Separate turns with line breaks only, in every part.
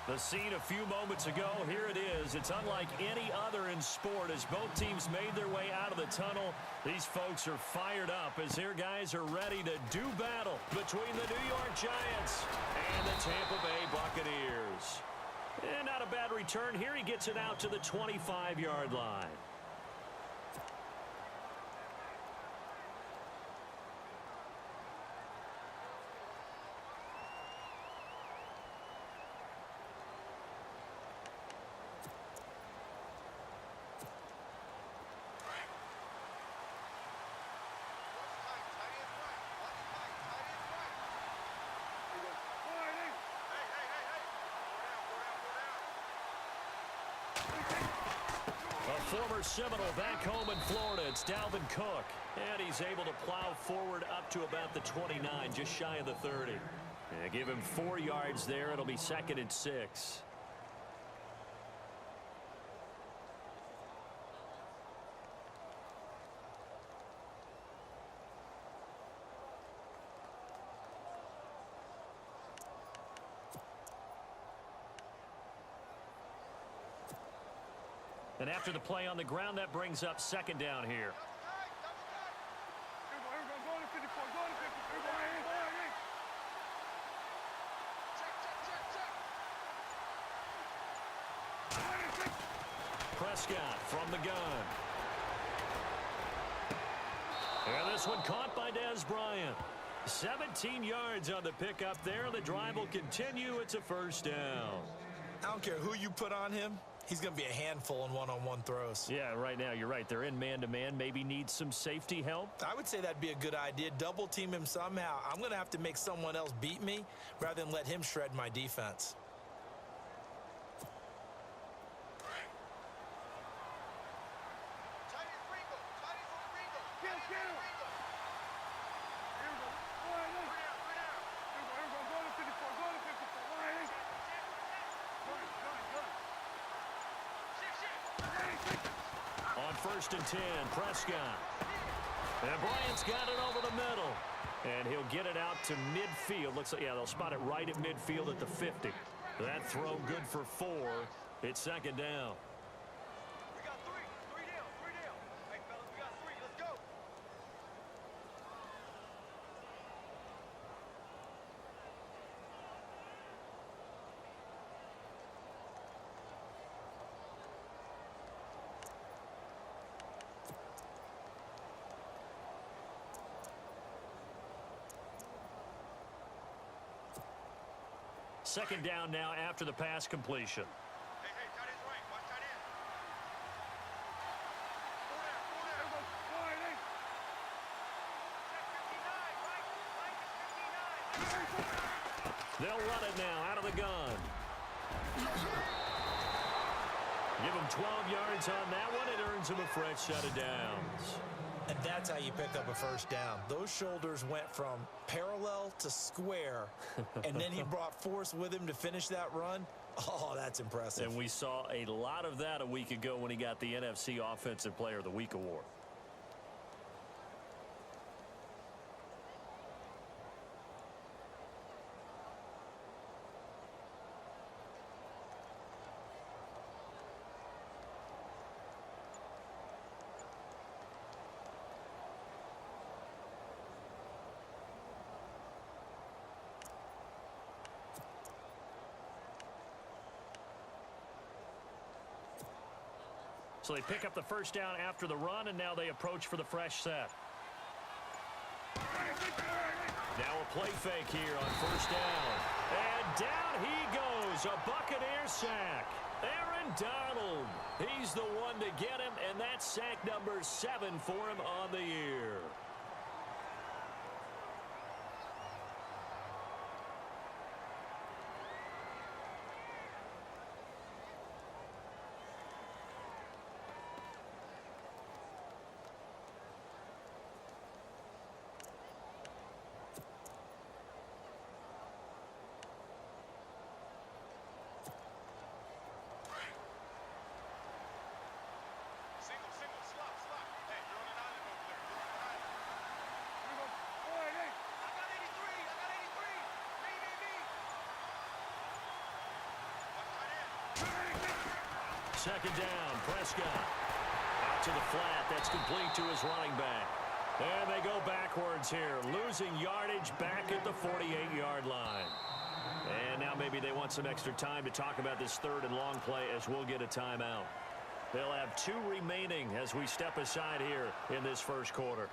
The scene a few moments ago, here it is. It's unlike any other in sport as both teams made their way out of the tunnel. These folks are fired up as their guys are ready to do battle between the New York Giants and the Tampa Bay Buccaneers. And not a bad return here. He gets it out to the 25-yard line. Former Seminole back home in Florida, it's Dalvin Cook. And he's able to plow forward up to about the 29, just shy of the 30. And give him 4 yards there. It'll be 2nd and 6. And after the play on the ground, that brings up 2nd down here. Prescott from the gun. And this one caught by Dez Bryant. 17 yards on the pickup there. The drive will continue. It's a 1st down.
I don't care who you put on him. He's going to be a handful in one-on-one throws.
Yeah, right now, you're right. They're in man-to-man. Maybe needs some safety help.
I would say that'd be a good idea. Double team him somehow. I'm going to have to make someone else beat me rather than let him shred my defense.
On 1st and 10, Prescott. And Bryant's got it over the middle. And he'll get it out to midfield. Looks like, yeah, they'll spot it right at midfield at the 50. That throw good for 4. It's 2nd down.
We got 3. 3 down. 3 down. Hey, fellas, we got 3. Let's go.
Second down now after the pass completion.
Hey, tight end's right. Watch tight end. Check 59, right? Mike is 59.
They'll run it now out of the gun. Give him 12 yards on that one. It earns him a fresh set of downs.
And that's how you pick up a 1st down. Those shoulders went from parallel to square, and then he brought force with him to finish that run. Oh, that's impressive.
And we saw a lot of that a week ago when he got the NFC Offensive Player of the Week award. So they pick up the 1st down after the run, and now they approach for the fresh set. Now a play fake here on 1st down. And down he goes, a Buccaneer sack. Aaron Donald, he's the one to get him, and that's sack number 7 for him on the year.
Single, slop. Hey, you're on an island over there. You're on an island.
Second down, Prescott. Out to the flat. That's complete to his running back. And they go backwards here, losing yardage back at the 48-yard line. And now maybe they want some extra time to talk about this third and long play as we'll get a timeout. They'll have 2 remaining as we step aside here in this first quarter.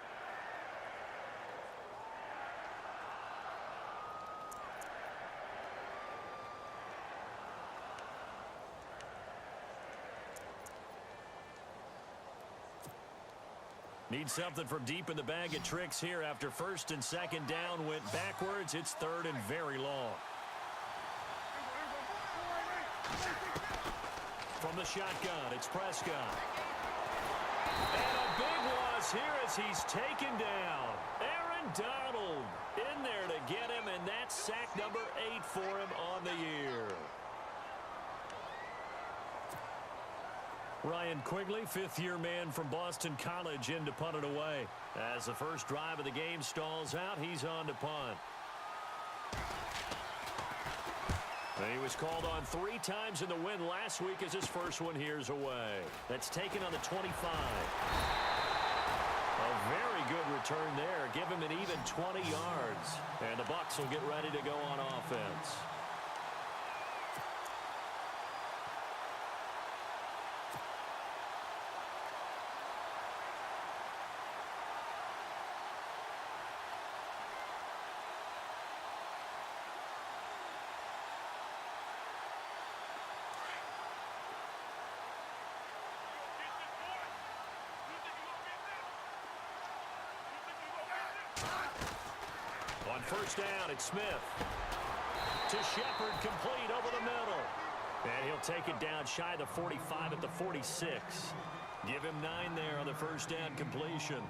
Need something from deep in the bag of tricks here after first and second down went backwards. It's third and very long. From the shotgun, it's Prescott. And a big loss here as he's taken down. Aaron Donald in there to get him, and that's sack number 8 for him on the year. Ryan Quigley, fifth-year man from Boston College, in to punt it away. As the first drive of the game stalls out, he's on to punt. And he was called on 3 times in the win last week as his first one here's away. That's taken on the 25. A very good return there. Give him an even 20 yards. And the Bucs will get ready to go on offense. On first down, it's Smith. To Shepard, complete over the middle. And he'll take it down shy of the 45 at the 46. Give him 9 there on the first down completion.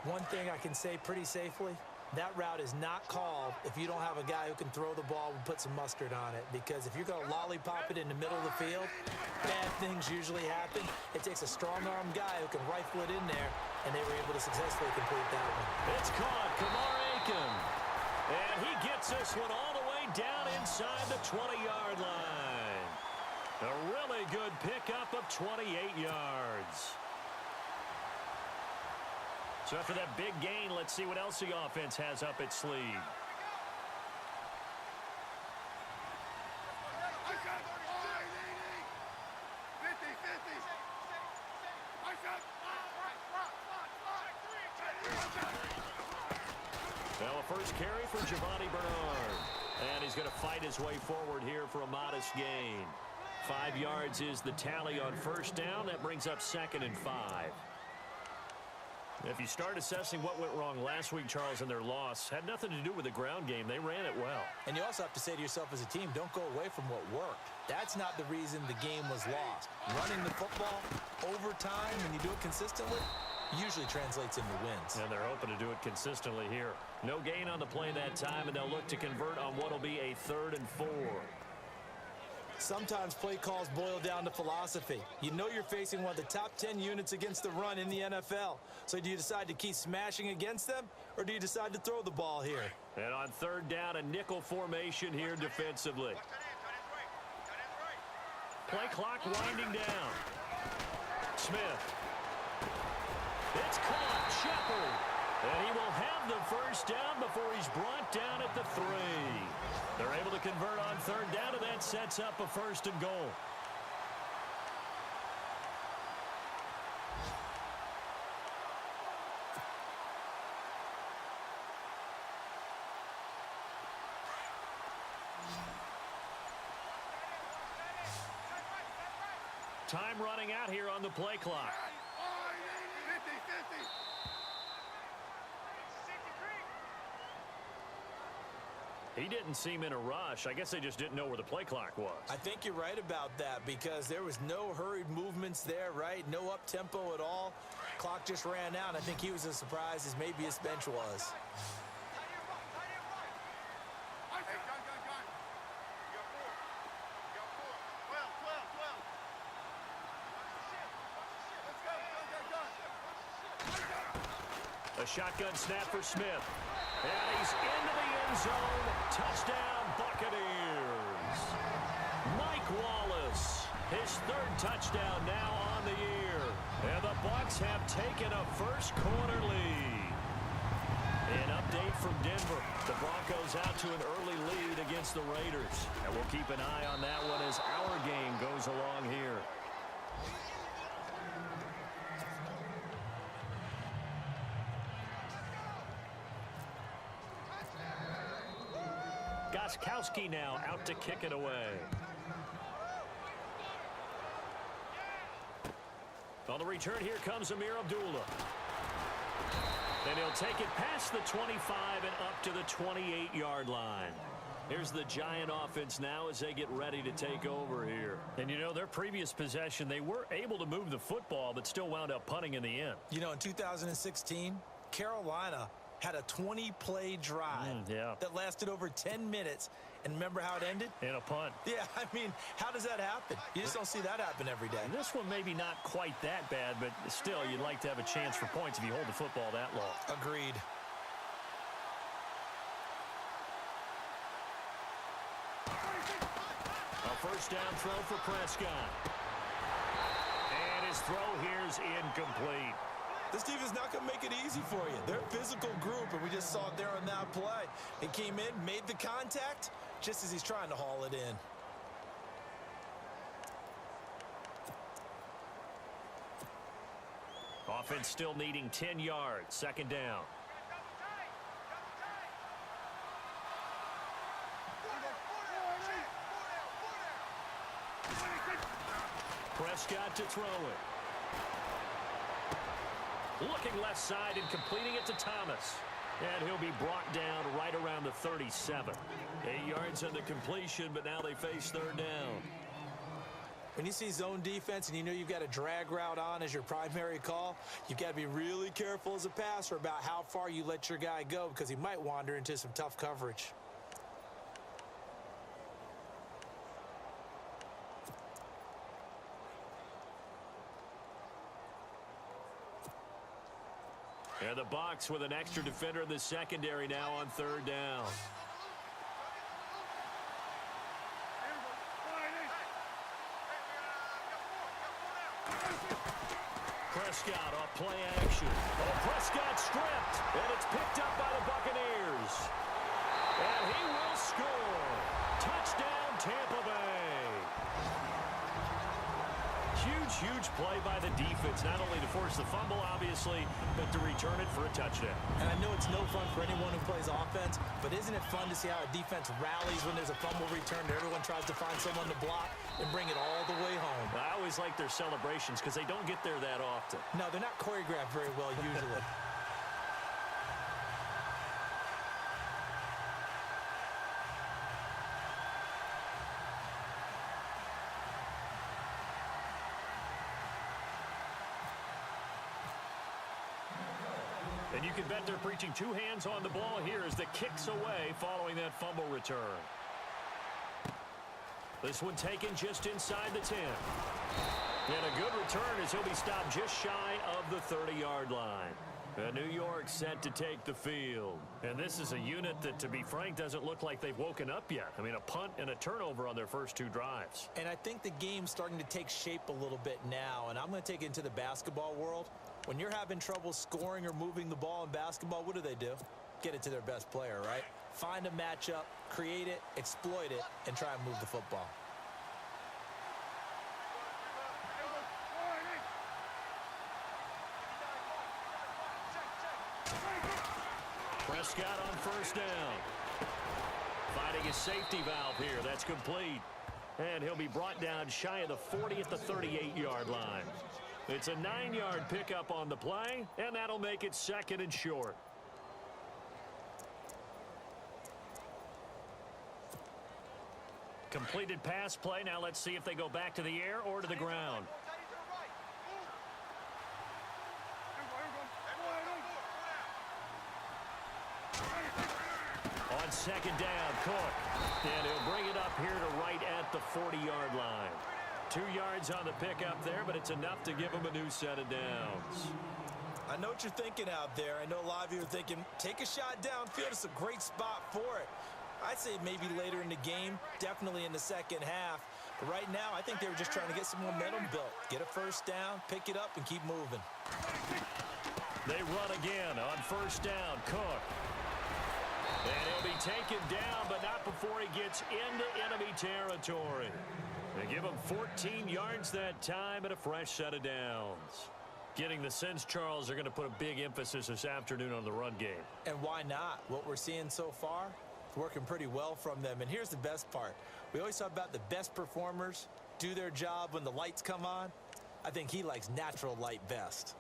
One thing I can say pretty safely, that route is not called if you don't have a guy who can throw the ball and put some mustard on it. Because if you're going to lollipop it in the middle of the field, bad things usually happen. It takes a strong-arm guy who can rifle it in there, and they were able to successfully complete that one.
It's caught. Kamar Aiken. And he gets this one all the way down inside the 20-yard line. A really good pickup of 28 yards. So after that big gain, let's see what else the offense has up its sleeve. Well, a first carry for Giovanni Bernard. And he's going to fight his way forward here for a modest gain. 5 yards is the tally on first down. That brings up 2nd and 5. If you start assessing what went wrong last week, Charles, in their loss, had nothing to do with the ground game. They ran it well.
And you also have to say to yourself as a team, don't go away from what worked. That's not the reason the game was lost. Running the football over time, when you do it consistently, usually translates into wins.
And they're hoping to do it consistently here. No gain on the play that time, and they'll look to convert on what will be a 3rd and 4.
Sometimes play calls boil down to philosophy. You know you're facing one of the top 10 units against the run in the NFL. So do you decide to keep smashing against them, or do you decide to throw the ball here?
And on 3rd down, a nickel formation here defensively. Play clock winding down. Smith. It's caught. Shepard. And he will have the first down before he's brought down at the 3. They're able to convert on 3rd down, and that sets up a 1st and goal. Time running out here on the play clock. He didn't seem in a rush. I guess they just didn't know where the play clock was.
I think you're right about that because there was no hurried movements there, right? No up-tempo at all. Clock just ran out. I think he was as surprised as maybe his bench was.
A shotgun snap for Smith. And he's into the end zone. Touchdown, Buccaneers. Mike Wallace, his third touchdown now on the year. And the Bucs have taken a first-quarter lead. An update from Denver. The Broncos out to an early lead against the Raiders. And we'll keep an eye on that one as our game goes along here. Gostkowski now out to kick it away. On the return, here comes Amir Abdullah. And he'll take it past the 25 and up to the 28-yard line. Here's the Giant offense now as they get ready to take over here. And, you know, their previous possession, they were able to move the football, but still wound up punting in the end.
You know, in 2016, Carolina had a 20-play drive that lasted over 10 minutes. And remember how it ended?
In a punt.
Yeah, I mean, how does that happen? You just don't see that happen every day.
And this one maybe not quite that bad, but still, you'd like to have a chance for points if you hold the football that long.
Agreed.
A first down throw for Prescott. And his throw here is incomplete.
This defense is not going to make it easy for you. They're a physical group, and we just saw it there on that play. He came in, made the contact, just as he's trying to haul it in.
Offense still needing 10 yards. Second down. Prescott to throw it. Looking left side and completing it to Thomas. And he'll be brought down right around the 37. 8 yards on the completion, but now they face third down.
When you see zone defense and you know you've got a drag route on as your primary call, you've got to be really careful as a passer about how far you let your guy go because he might wander into some tough coverage.
And the Bucs with an extra defender in the secondary now on third down. Prescott off play action. Oh, Prescott stripped, and it's picked up by the Buccaneers. And he will score. Touchdown, Tampa Bay. Huge play by the defense, not only to force the fumble, obviously, but to return it for a touchdown.
And I know it's no fun for anyone who plays offense, but isn't it fun to see how a defense rallies when there's a fumble return? Everyone tries to find someone to block and bring it all the way home.
I always like their celebrations because they don't get there that often.
No, they're not choreographed very well usually.
And you can bet they're preaching two hands on the ball here as the kicks away following that fumble return. This one taken just inside the 10. And a good return as he'll be stopped just shy of the 30-yard line. And New York set to take the field. And this is a unit that, to be frank, doesn't look like they've woken up yet. I mean, a punt and a turnover on their first two drives.
And I think the game's starting to take shape a little bit now. And I'm going to take it into the basketball world. When you're having trouble scoring or moving the ball in basketball, what do? Get it to their best player, right? Find a matchup, create it, exploit it, and try and move the football.
Prescott on first down. Finding his safety valve here. That's complete. And he'll be brought down shy of the 40 at the 38-yard line. It's a 9-yard pickup on the play, and that'll make it second and short. Completed pass play. Now let's see if they go back to the air or to the ground. On second down, Cook. And he'll bring it up here to right at the 40-yard line. 2 yards on the pickup there, but it's enough to give him a new set of downs.
I know what you're thinking out there. I know a lot of you are thinking, take a shot downfield. It's a great spot for it. I'd say maybe later in the game, definitely in the second half. But right now, I think they were just trying to get some momentum built. Get a first down, pick it up, and keep moving.
They run again on first down. Cook. And he'll be taken down, but not before he gets into enemy territory. They give him 14 yards that time and a fresh set of downs. Getting the sense, Charles, they're going to put a big emphasis this afternoon on the run game.
And why not? What we're seeing so far, it's working pretty well from them. And here's the best part. We always talk about the best performers do their job when the lights come on. I think he likes natural light best.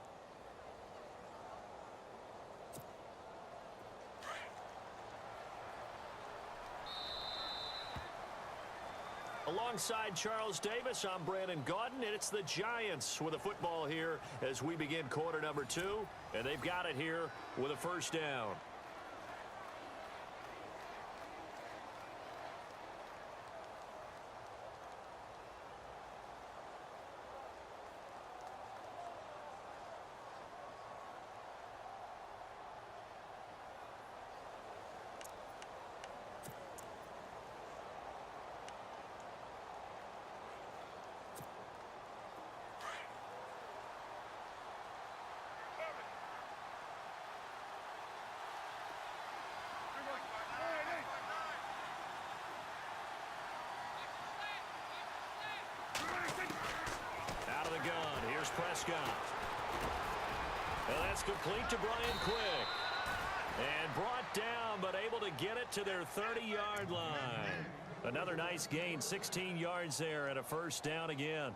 Alongside Charles Davis, I'm Brandon Gaudin, and it's the Giants with a football here as we begin quarter number 2, and they've got it here with a first down. Out of the gun, here's Prescott. And that's complete to Brian Quick. And brought down, but able to get it to their 30-yard line. Another nice gain, 16 yards there and a first down again.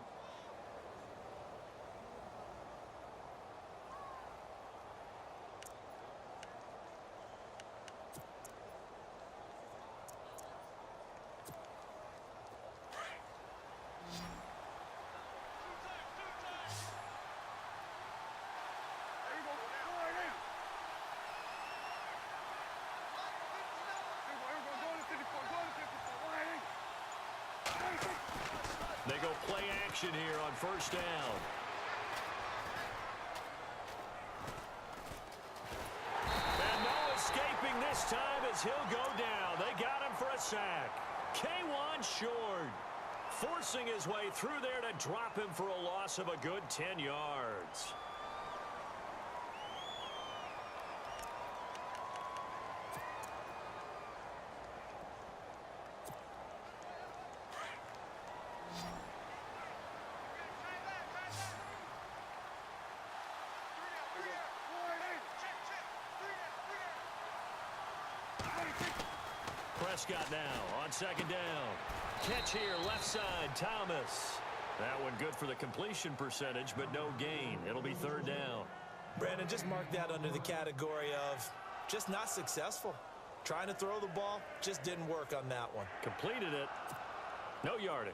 They go play action here on first down. And no escaping this time as he'll go down. They got him for a sack. K1 short, forcing his way through there to drop him for a loss of a good 10 yards. Prescott now on second down. Catch here, left side, Thomas. That one good for the completion percentage, but no gain. It'll be third down.
Brandon, just mark that under the category of just not successful. Trying to throw the ball, just didn't work on that one.
Completed it. No yardage.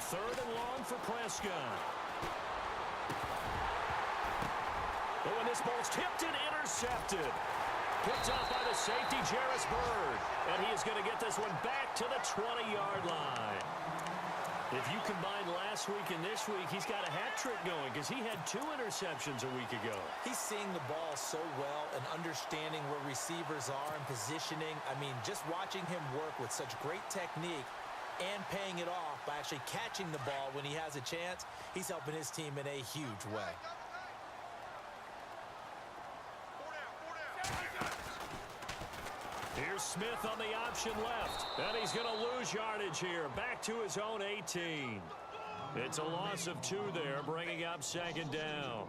Third and long for Prescott. Oh, and this ball's tipped and intercepted. Picked up by the safety, Jarvis Bird. And he is going to get this one back to the 20-yard line. If you combine last week and this week, he's got a hat trick going because he had 2 interceptions a week ago.
He's seeing the ball so well and understanding where receivers are and positioning. I mean, just watching him work with such great technique and paying it off by actually catching the ball when he has a chance, he's helping his team in a huge way.
Here's Smith on the option left, and he's going to lose yardage here, back to his own 18. It's a loss of 2 there, bringing up second down.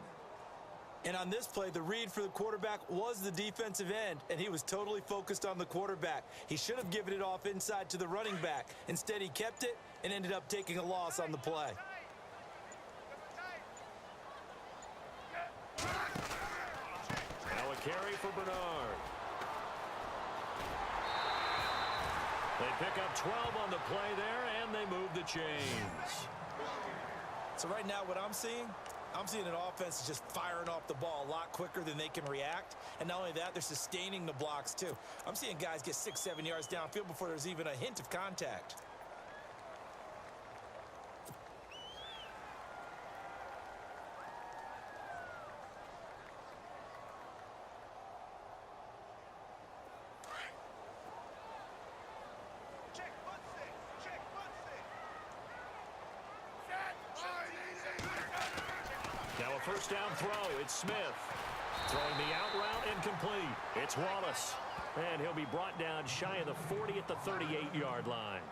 And on this play, the read for the quarterback was the defensive end, and he was totally focused on the quarterback. He should have given it off inside to the running back. Instead, he kept it and ended up taking a loss on the play.
Now a carry for Bernard. They pick up 12 on the play there, and they move the chains.
So right now what I'm seeing an offense just firing off the ball a lot quicker than they can react. And not only that, they're sustaining the blocks too. I'm seeing guys get 6-7 yards downfield before there's even a hint of contact.
first down throw. It's Smith. Throwing the out route incomplete. It's Wallace. And he'll be brought down shy of the 40 at the 38-yard line.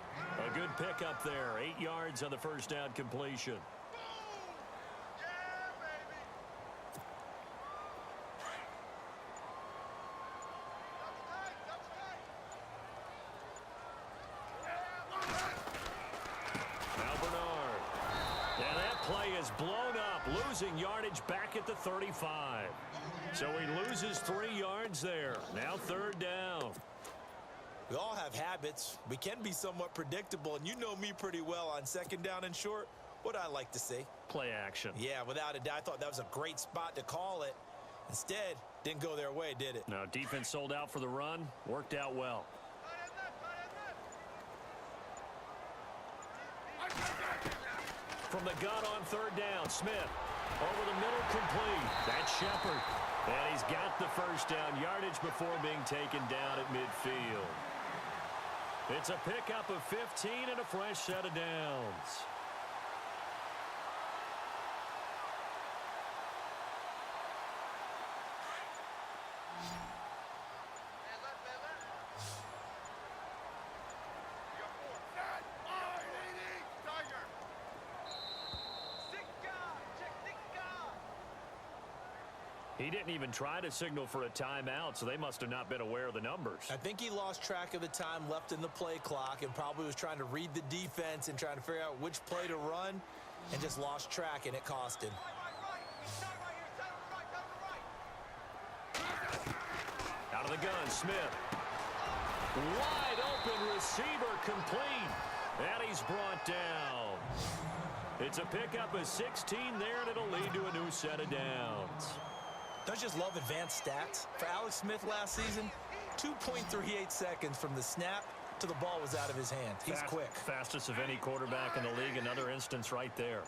A good pickup there. 8 yards on the first down completion. Blown up, losing yardage back at the 35. So he loses 3 yards there. Now third down.
We all have habits. We can be somewhat predictable, and you know me pretty well on second down and short. What I like to see?
Play action.
Yeah, without a doubt, I thought that was a great spot to call it. Instead, didn't go their way, did it?
No, defense sold out for the run. Worked out well. From the gun on third down, Smith. Over the middle, complete. That's Shepard. And he's got the first down yardage before being taken down at midfield. It's a pickup of 15 and a fresh set of downs. He didn't even try to signal for a timeout, so they must have not been aware of the numbers.
I think he lost track of the time left in the play clock and probably was trying to read the defense and trying to figure out which play to run and just lost track, and it cost him.
Out of the gun, Smith. Wide open receiver, complete. And he's brought down. It's a pickup of 16 there, and it'll lead to a new set of downs.
Don't you just love advanced stats? For Alex Smith last season, 2.38 seconds from the snap to the ball was out of his hand. He's quick.
Fastest of any quarterback in the league. Another instance right there.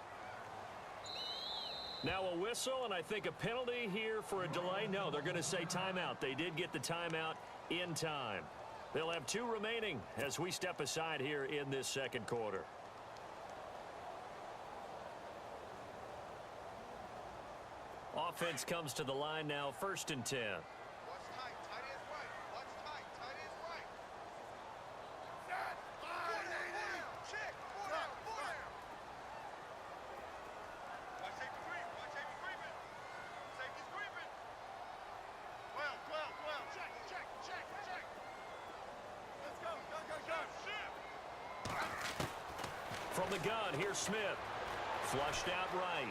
Now a whistle, and I think a penalty here for a delay. No, they're going to say timeout. They did get the timeout in time. They'll have 2 remaining as we step aside here in this second quarter. Offense comes to the line now, 1st and 10.
Watch tight, tight is right. Watch tight, tight is right. Check, down. Watch safety creep, watch safety creeping. Safety's creeping. 12. Check. Let's go. Shift.
From the gun, here's Smith. Flushed out right.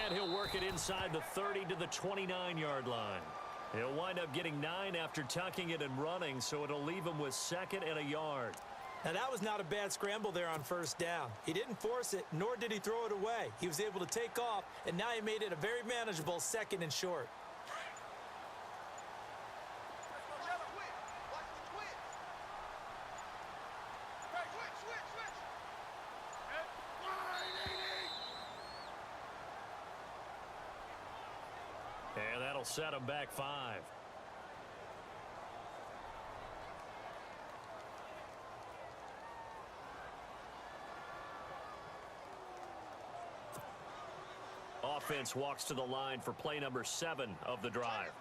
And he'll work it inside the 30 to the 29-yard line. He'll wind up getting 9 after tucking it and running, so it'll leave him with 2nd and a yard.
Now, that was not a bad scramble there on first down. He didn't force it, nor did he throw it away. He was able to take off, and now he made it a very manageable 2nd and short.
And that'll set him back 5. Offense walks to the line for play number 7 of the drive.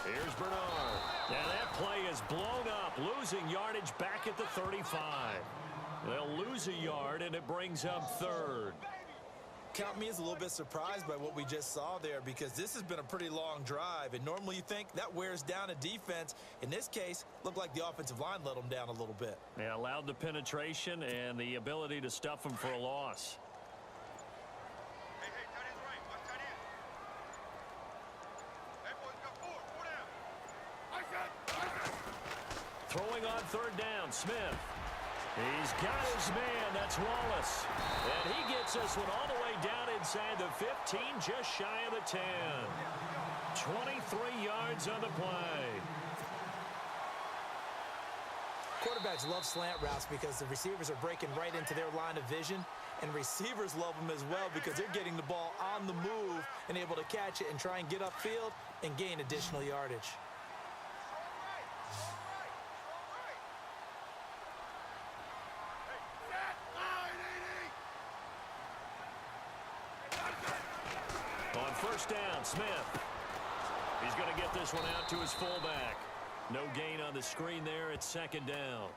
Here's Bernard. And that play is blown up, losing yardage back at the 35. They'll lose a yard, and it brings up 3rd.
Count me as a little bit surprised by what we just saw there, because this has been a pretty long drive, and normally you think that wears down a defense. In this case, looked like the offensive line let them down a little bit.
They allowed the penetration and the ability to stuff them for a loss.
Hey, tight end's right. Watch tight end. Hey, boys, got 4 down.
Throwing on 3rd down, Smith. He's got his man. That's Wallace. And he gets this one all the way down inside the 15, just shy of the 10. 23 yards on the play.
Quarterbacks love slant routes because the receivers are breaking right into their line of vision, and receivers love them as well because they're getting the ball on the move and able to catch it and try and get upfield and gain additional yardage.
first down, Smith. He's going to get this one out to his fullback. No gain on the screen there. It's second down.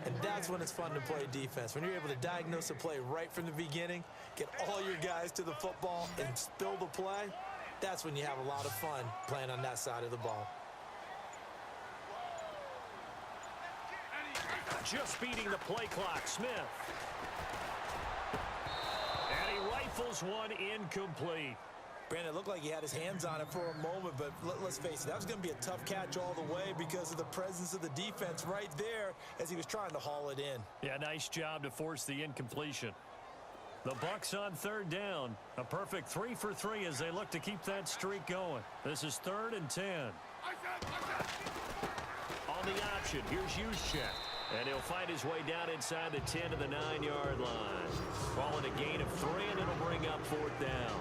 And that's when it's fun to play defense. When you're able to diagnose a play right from the beginning, get all your guys to the football, and spill the play, that's when you have a lot of fun playing on that side of the ball.
Just beating the play clock, Smith. And he rifles one incomplete.
Brandon, it looked like he had his hands on it for a moment, but let's face it, that was going to be a tough catch all the way because of the presence of the defense right there as he was trying to haul it in.
Yeah, nice job to force the incompletion. The Bucs on third down. A perfect 3 for 3 as they look to keep that streak going. This is 3rd and 10. On the option, here's Juszczyk. And he'll find his way down inside the 10 to the 9-yard line. Calling a gain of 3, and it'll bring up 4th down.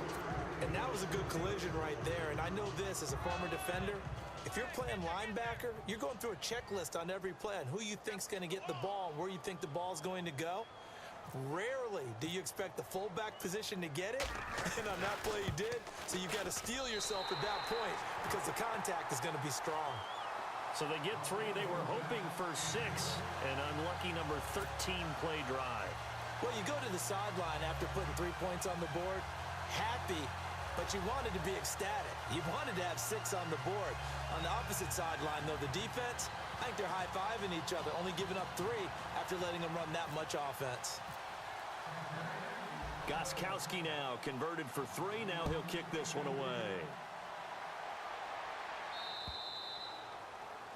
And that was a good collision right there. And I know this as a former defender. If you're playing linebacker, you're going through a checklist on every play on who you think's going to get the ball and where you think the ball's going to go. Rarely do you expect the fullback position to get it. And on that play you did. So you've got to steel yourself at that point because the contact is going to be strong.
So they get 3. They were hoping for 6. An unlucky number 13 play drive.
Well, you go to the sideline after putting 3 points on the board, happy, but you wanted to be ecstatic. You wanted to have 6 on the board. On the opposite sideline, though, the defense, I think they're high-fiving each other, only giving up 3 after letting them run that much offense.
Gostkowski now converted for 3. Now he'll kick this one away.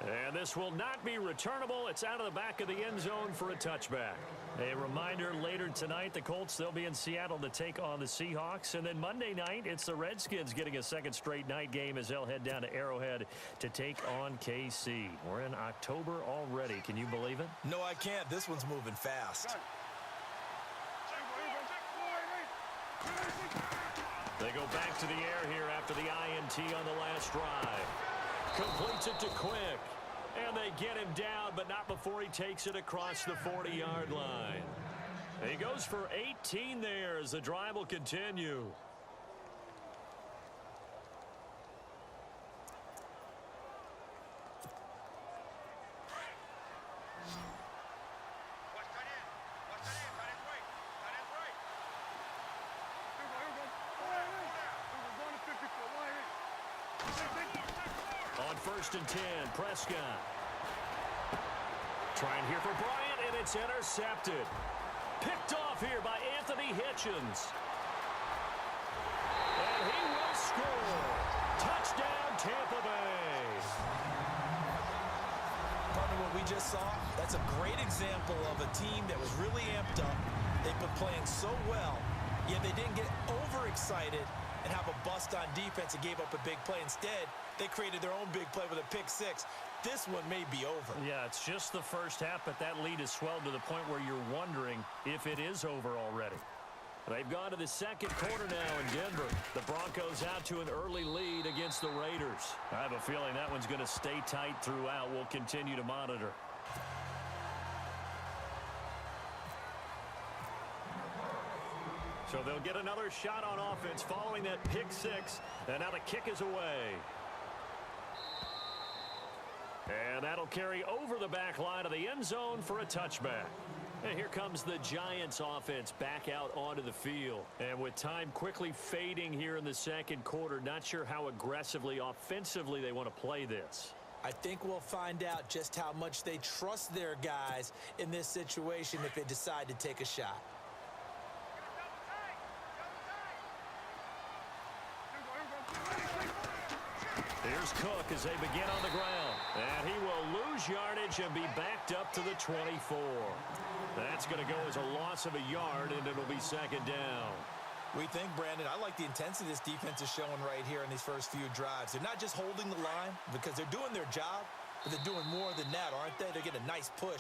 And this will not be returnable. It's out of the back of the end zone for a touchback. A reminder, later tonight, the Colts, they'll be in Seattle to take on the Seahawks. And then Monday night, it's the Redskins getting a second straight night game as they'll head down to Arrowhead to take on KC. We're in October already. Can you believe it?
No, I can't. This one's moving fast.
They go back to the air here after the INT on the last drive. Completes it to Quick. And they get him down, but not before he takes it across the 40-yard line. He goes for 18 there as the drive will continue. On 1st and 10, Prescott. Trying here for Bryant, and it's intercepted. Picked off here by Anthony Hitchens. And he will score. Touchdown, Tampa Bay.
Partner, what we just saw, that's a great example of a team that was really amped up. They've been playing so well, yet they didn't get overexcited and have a bust on defense and gave up a big play. Instead, they created their own big play with a pick 6. This one may be over.
Yeah, it's just the first half, but that lead has swelled to the point where you're wondering if it is over already. They've gone to the second quarter now in Denver. The Broncos out to an early lead against the Raiders. I have a feeling that one's going to stay tight throughout. We'll continue to monitor. So they'll get another shot on offense following that pick 6. And now the kick is away. And that'll carry over the back line of the end zone for a touchback. And here comes the Giants offense back out onto the field. And with time quickly fading here in the second quarter, not sure how aggressively, offensively they want to play this.
I think we'll find out just how much they trust their guys in this situation if they decide to take a shot.
Here's Cook as they begin on the ground. And he will lose yardage and be backed up to the 24. That's going to go as a loss of a yard, and it'll be second down.
We think, Brandon, I like the intensity this defense is showing right here in these first few drives. They're not just holding the line because they're doing their job, but they're doing more than that, aren't they? They're getting a nice push